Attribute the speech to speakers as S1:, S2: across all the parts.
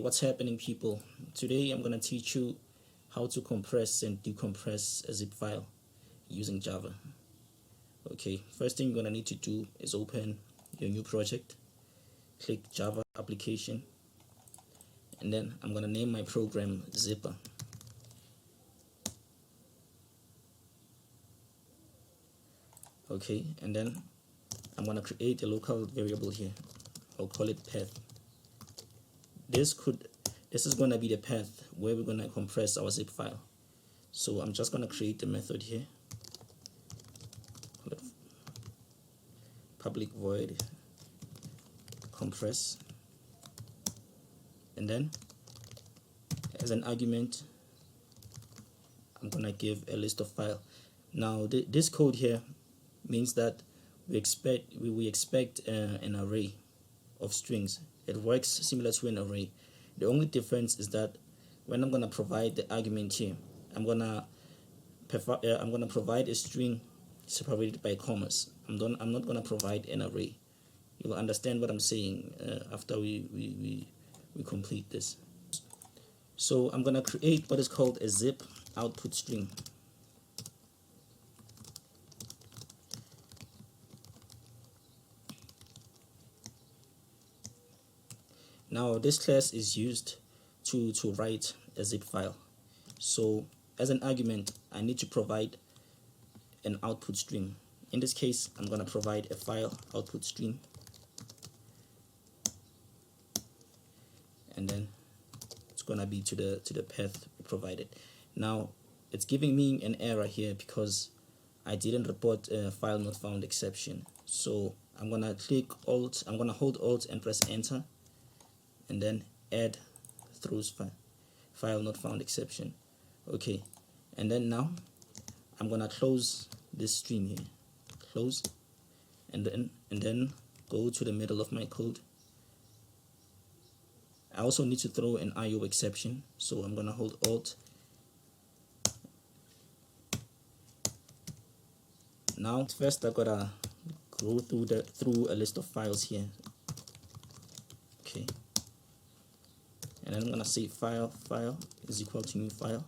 S1: What's happening, people? Today I'm going to teach you how to compress and decompress a zip file using Java. Okay, first thing you're going to need to do is open your new project, click Java application, and then I'm going to name my program Zipper. Okay, and then I'm going to create a local variable here. I'll call it path. This is going to be the path where we're going to compress our zip file. So I'm just going to create a method here, call it public void compress, and then as an argument I'm going to give a list of file. Now this code here means that we expect an array of strings. It works similar to an array. The only difference is that when I'm going to provide the argument here, I'm going to provide a string separated by commas. I'm not going to provide an array. You'll understand what I'm saying after we complete this. So I'm going to create what is called a zip output string. Now this class is used to write a zip file. So as an argument, I need to provide an output stream. In this case, I'm going to provide a file output stream, and then it's going to be to the path we provided. Now it's giving me an error here because I didn't report a file not found exception. So I'm going to click Alt, I'm going to hold Alt and press Enter, and then add throws file not found exception. Okay, and then now I'm gonna close this stream here, close, and then go to the middle of my code. I also need to throw an IO exception, so I'm gonna hold Alt. Now first I gotta go through a list of files here. Okay. And then I'm gonna say file is equal to new file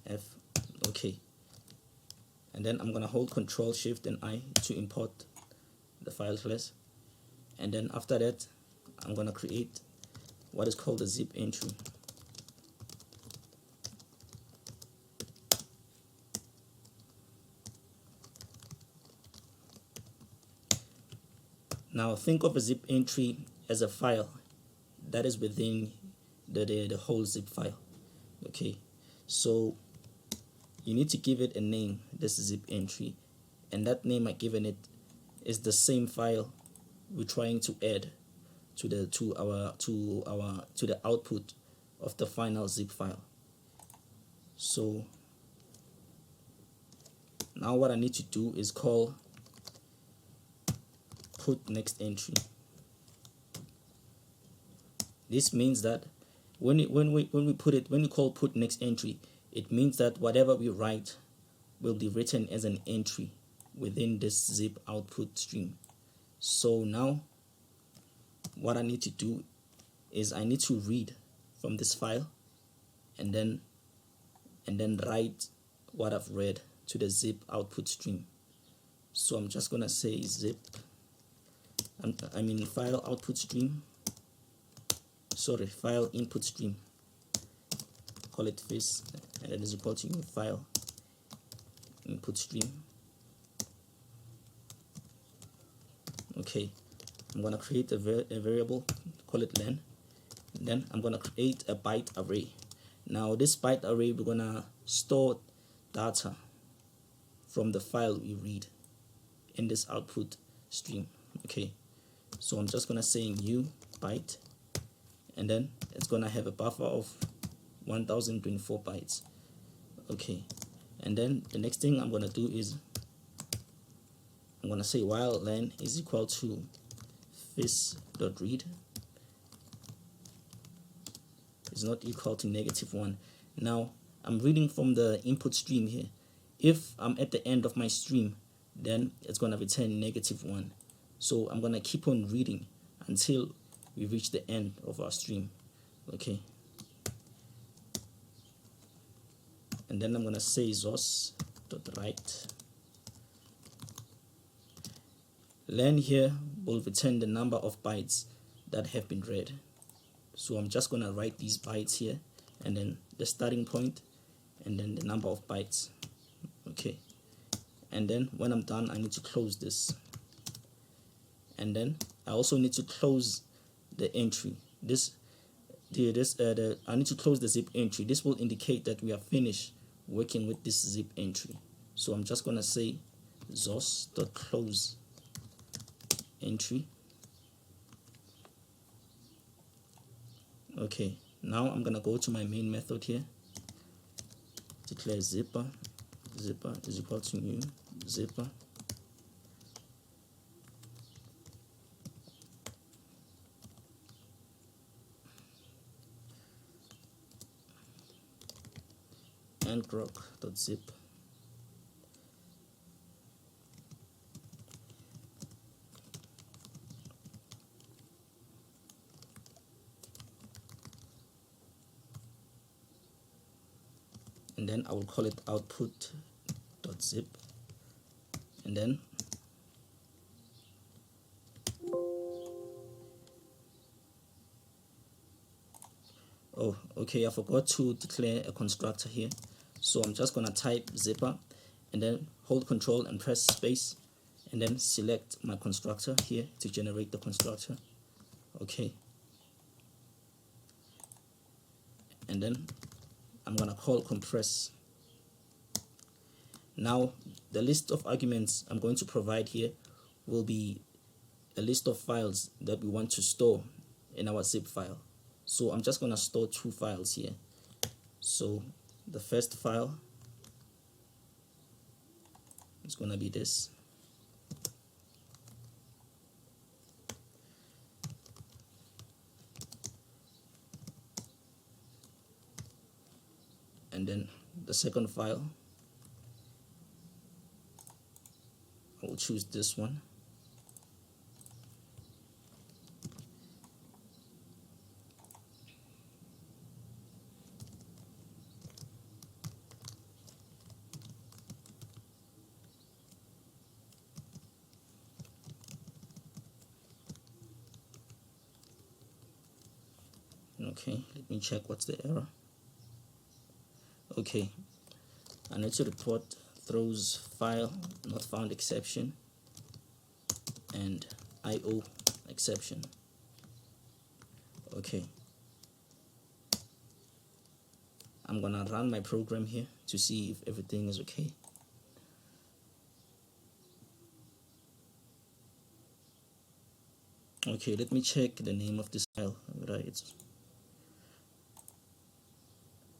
S1: F. Okay, and then I'm gonna hold Control Shift and I to import the file class, and then after that I'm gonna create what is called a zip entry. Now think of a zip entry as a file that is within the whole zip file. Okay, so you need to give it a name, this zip entry, and that name I've given it is the same file we're trying to add to the output of the final zip file. So now what I need to do is call put next entry. This means that when we call put next entry, it means that whatever we write will be written as an entry within this zip output stream. So now what I need to do is I need to read from this file and then write what I've read to the zip output stream. So I'm just gonna say zip file output stream, file input stream, call it this, and it is equal to new file input stream. Okay, I'm gonna create a variable, call it len, and then I'm gonna create a byte array. Now this byte array, we're gonna store data from the file we read in this output stream. Okay, so I'm just gonna say new byte, and then it's gonna have a buffer of 1024 bytes. Okay, and then the next thing I'm gonna do is I'm gonna say while len is equal to this.read is not equal to -1. Now I'm reading from the input stream here. If I'm at the end of my stream, then it's gonna return -1. So I'm gonna keep on reading until we reach the end of our stream. Okay, and then I'm gonna say zos.write. Len here will return the number of bytes that have been read. So I'm just gonna write these bytes here, and then the starting point, and then the number of bytes. Okay, and then when I'm done, I need to close this, and then I also need to close the entry. I need to close the zip entry. This will indicate that we are finished working with this zip entry. So I'm just gonna say zos.close entry. Okay, now I'm gonna go to my main method here, declare zipper is equal to new zipper, and grok.zip. And then I will call it output.zip, and then oh, okay, I forgot to declare a constructor here. So I'm just gonna type zipper and then hold Control and press space, and then select my constructor here to generate the constructor. Okay, and then I'm gonna call compress. Now the list of arguments I'm going to provide here will be a list of files that we want to store in our zip file. So I'm just gonna store 2 files here. So the first file is gonna be this. And then the second file, I will choose this one. Okay, let me check what's the error. Okay, I need to report throws file not found exception and IO exception. Okay, I'm gonna run my program here to see if everything is okay. Okay, let me check the name of this file. Right.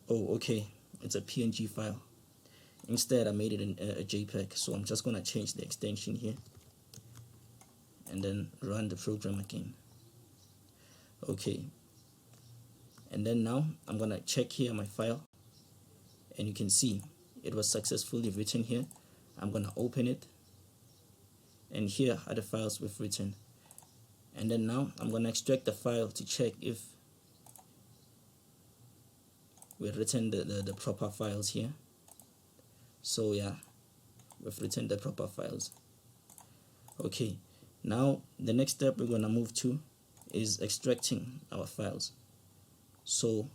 S1: Oh, okay, it's a PNG file. Instead, I made it in a JPEG, so I'm just gonna change the extension here and then run the program again. Okay, and then now I'm gonna check here my file, and you can see it was successfully written here. I'm gonna open it, and here are the files we've written. And then now I'm gonna extract the file to check if we've written the proper files here. So yeah, we've written the proper files. Okay, now the next step we're gonna move to is extracting our files. So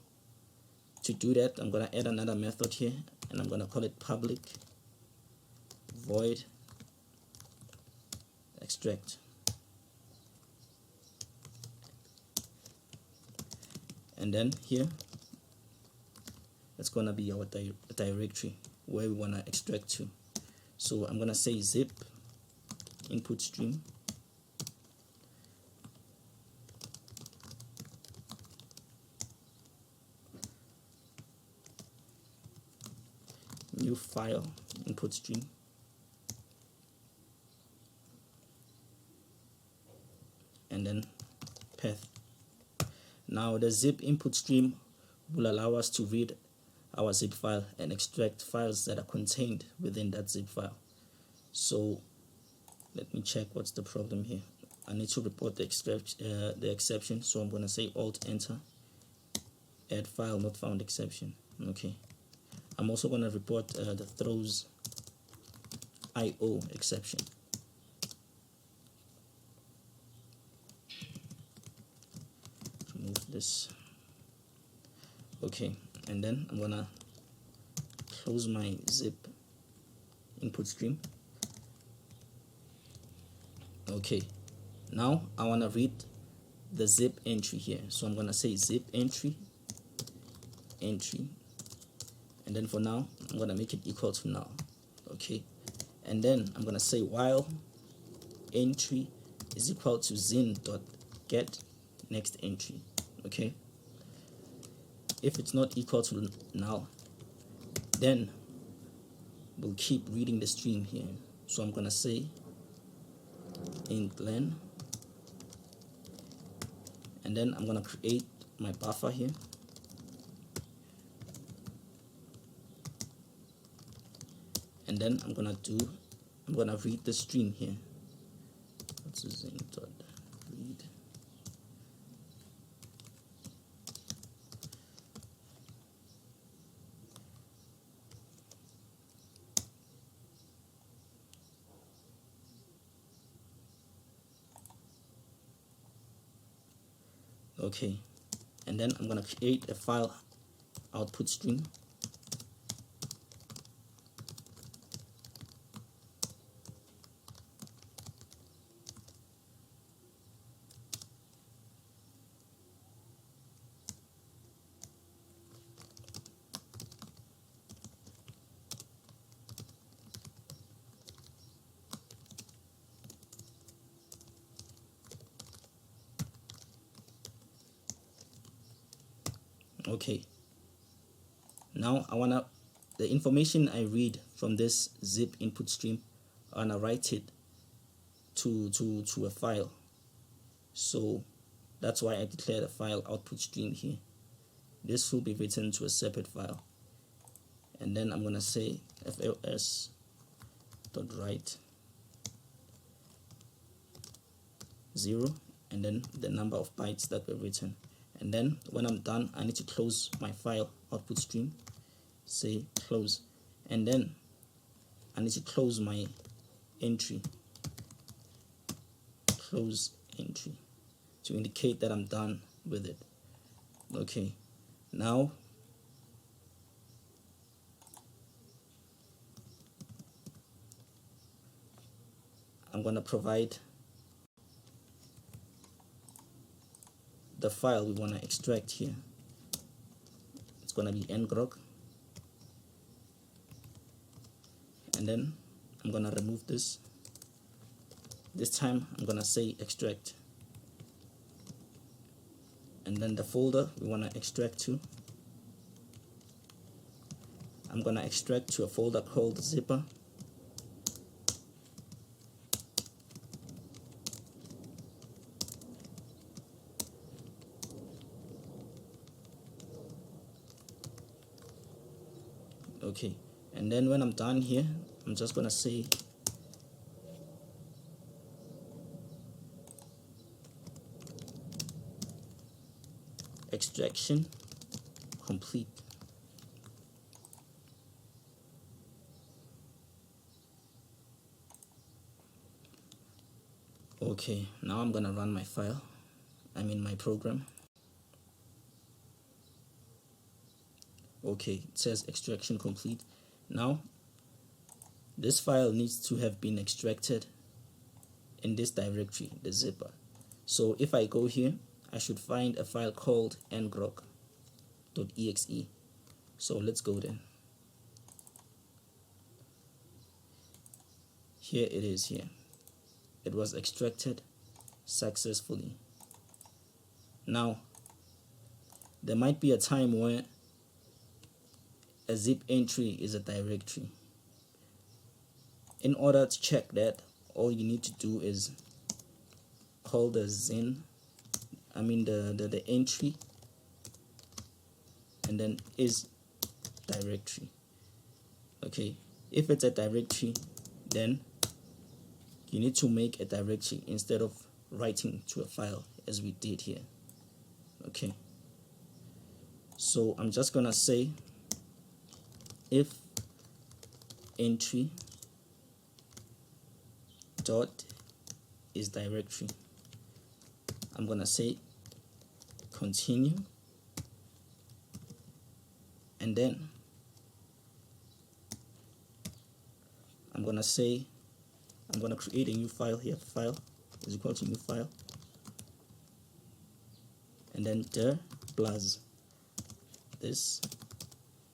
S1: to do that, I'm gonna add another method here, and I'm gonna call it public void extract. And then here, it's gonna be our directory where we wanna extract to. So I'm gonna say zip input stream new file input stream, and then path. Now the zip input stream will allow us to read our zip file and extract files that are contained within that zip file. So let me check what's the problem here. I need to report the exception, so I'm going to say Alt Enter, add file not found exception. Okay, I'm also going to report the throws IO exception. Remove this. Okay, and then I'm gonna close my zip input stream. Okay, now I want to read the zip entry here, so I'm gonna say zip entry, and then for now I'm gonna make it equal to null. Okay, and then I'm gonna say while entry is equal to zin.get next entry. Okay, if it's not equal to null, then we'll keep reading the stream here. So I'm gonna say int len, and then I'm gonna create my buffer here. And then I'm gonna read the stream here. That's zin.read. Okay, and then I'm gonna create a file output stream. Okay, now the information I read from this zip input stream, I wanna write it to a file. So that's why I declared a file output stream here. This will be written to a separate file, and then I'm gonna say fls.write 0, and then the number of bytes that were written. And then when I'm done, I need to close my file output stream, say close, and then I need to close my entry, close entry, to indicate that I'm done with it. Okay, now I'm gonna provide the file we want to extract here. It's going to be ngrok, and then I'm going to remove this. This time I'm going to say extract, and then the folder we want to extract to, I'm going to extract to a folder called zipper. Okay, and then when I'm done here, I'm just gonna say extraction complete. Okay, now I'm gonna run my file, my program. Okay, it says extraction complete. Now this file needs to have been extracted in this directory, the zipper. So if I go here, I should find a file called ngrok.exe. So let's go there. Here it is here. It was extracted successfully. Now there might be a time where a zip entry is a directory. In order to check that, all you need to do is call the the entry, and then is directory. Okay, if it's a directory, then you need to make a directory instead of writing to a file as we did here. Okay, so I'm just gonna say if entry dot is directory, I'm gonna say continue, and then I'm gonna create a new file here. File is equal to new file, and then dir plus this,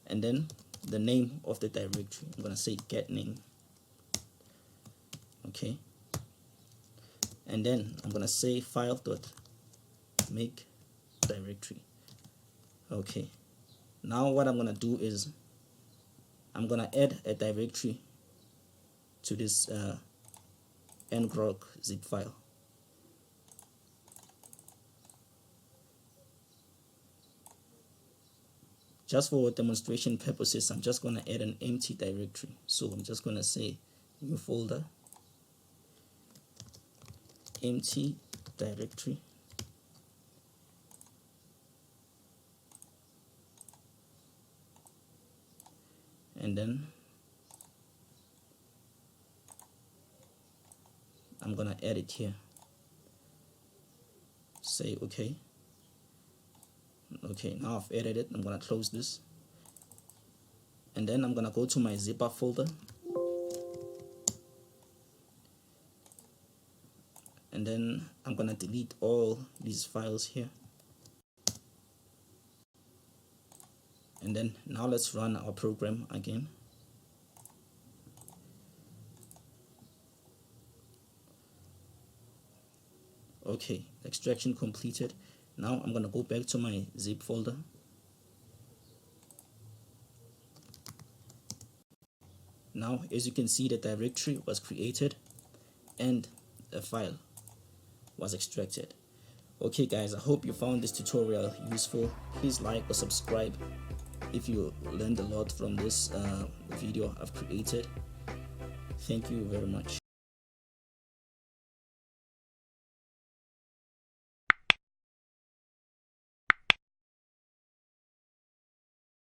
S1: and then the name of the directory. I'm gonna say get name. Okay, and then I'm gonna say file dot make directory. Okay, now what I'm gonna do is I'm gonna add a directory to this ngrok zip file. Just for demonstration purposes, I'm just gonna add an empty directory. So I'm just gonna say new folder, empty directory, and then I'm gonna add it here. Say okay. Okay, now I've added it. I'm gonna close this, and then I'm gonna go to my zipper folder, and then I'm gonna delete all these files here. And then now let's run our program again. Okay, extraction completed. Now I'm gonna go back to my zip folder. Now, as you can see, the directory was created and a file was extracted. Okay guys, I hope you found this tutorial useful. Please like or subscribe if you learned a lot from this video I've created. Thank you very much.